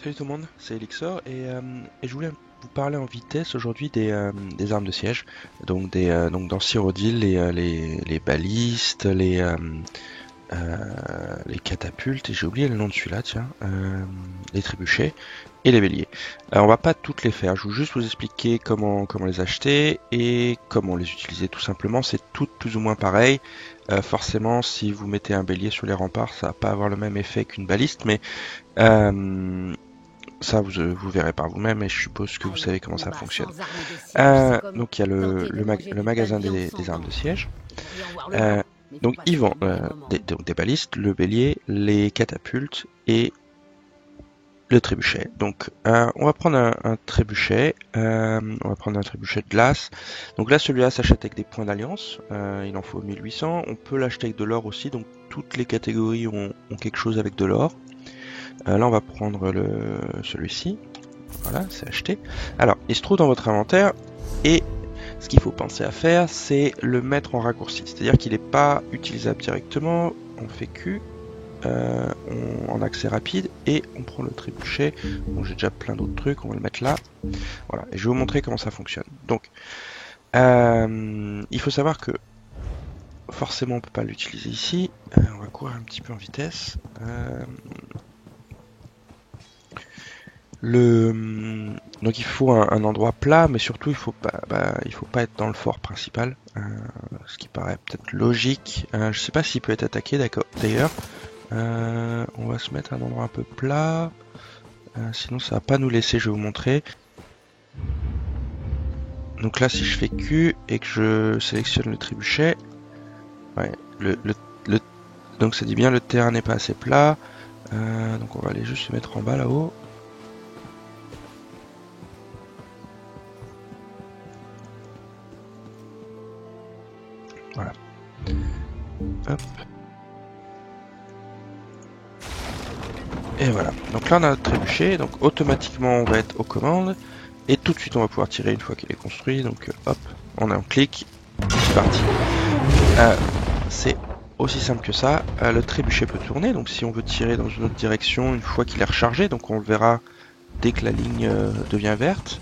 Salut tout le monde, c'est Elixor et je voulais vous parler en vitesse aujourd'hui des armes de siège. Donc dans Cyrodiil, les balistes, les catapultes, et j'ai oublié le nom de celui-là, tiens, les trébuchets et les béliers. Alors on va pas toutes les faire, je vais juste vous expliquer comment les acheter et comment les utiliser tout simplement. C'est toutes plus ou moins pareil. Forcément, si vous mettez un bélier sur les remparts, ça va pas avoir le même effet qu'une baliste, mais ça, vous verrez par vous-même et je suppose que vous savez comment ça fonctionne. Donc il y a le magasin des armes de siège. Donc ils vendent des balistes, le bélier, les catapultes et le trébuchet. Donc on va prendre un trébuchet, on va prendre un trébuchet de glace. Donc là celui-là s'achète avec des points d'alliance, il en faut 1800. On peut l'acheter avec de l'or aussi, donc toutes les catégories ont quelque chose avec de l'or. Là on va prendre celui-ci. Voilà, c'est acheté. Alors, il se trouve dans votre inventaire et ce qu'il faut penser à faire, c'est le mettre en raccourci. C'est-à-dire qu'il n'est pas utilisable directement, on fait Q, en accès rapide et on prend le trébuchet. Bon, j'ai déjà plein d'autres trucs, on va le mettre là. Voilà, et je vais vous montrer comment ça fonctionne. Donc, il faut savoir que forcément on peut pas l'utiliser ici. On va courir un petit peu en vitesse. Donc il faut un endroit plat, mais surtout il faut pas être dans le fort principal, ce qui paraît peut-être logique. Je sais pas s'il peut être attaqué, d'accord. D'ailleurs, on va se mettre à un endroit un peu plat, sinon ça va pas nous laisser. Je vais vous montrer. Donc là, si je fais Q et que je sélectionne le trébuchet, ouais, donc ça dit bien le terrain n'est pas assez plat. Donc on va aller juste se mettre en bas là-haut. Voilà. Hop. Et voilà. Donc là on a notre trébuchet, donc automatiquement on va être aux commandes. Et tout de suite on va pouvoir tirer une fois qu'il est construit. Donc hop, on a un clic, c'est parti. C'est aussi simple que ça. Le trébuchet peut tourner, donc si on veut tirer dans une autre direction une fois qu'il est rechargé, donc on le verra dès que la ligne devient verte.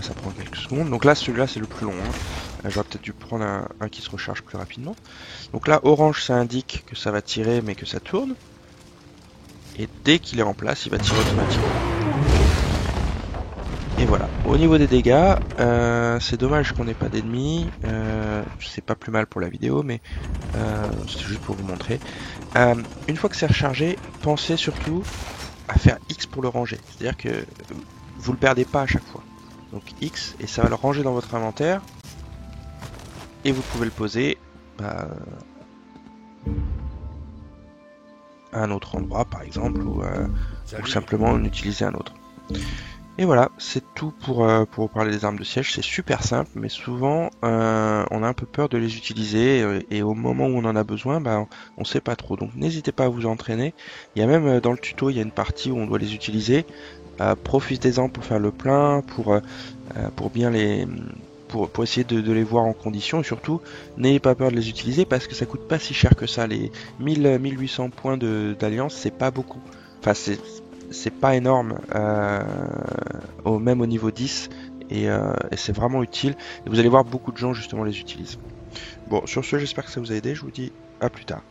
Ça prend quelques secondes. Donc là celui-là c'est le plus long. J'aurais peut-être dû prendre un qui se recharge plus rapidement. Donc là, orange, ça indique que ça va tirer, mais que ça tourne. Et dès qu'il est en place, il va tirer automatiquement. Et voilà. Au niveau des dégâts, c'est dommage qu'on n'ait pas d'ennemis. C'est pas plus mal pour la vidéo, mais c'est juste pour vous montrer. Une fois que c'est rechargé, pensez surtout à faire X pour le ranger. C'est-à-dire que vous le perdez pas à chaque fois. Donc X, et ça va le ranger dans votre inventaire. Et vous pouvez le poser à un autre endroit par exemple, ou simplement en utiliser un autre. Et voilà, c'est tout pour vous parler des armes de siège. C'est super simple, mais souvent on a un peu peur de les utiliser, et au moment où on en a besoin, on sait pas trop. Donc n'hésitez pas à vous entraîner. Il y a même dans le tuto, il y a une partie où on doit les utiliser. Profitez-en pour faire le plein, pour bien pour essayer de les voir en condition, et surtout n'ayez pas peur de les utiliser parce que ça coûte pas si cher que ça. Les 1800 points d'alliance, c'est pas beaucoup, enfin c'est pas énorme, même au niveau 10, et c'est vraiment utile, et vous allez voir beaucoup de gens justement les utilisent. Bon, sur ce, j'espère que ça vous a aidé, je vous dis à plus tard.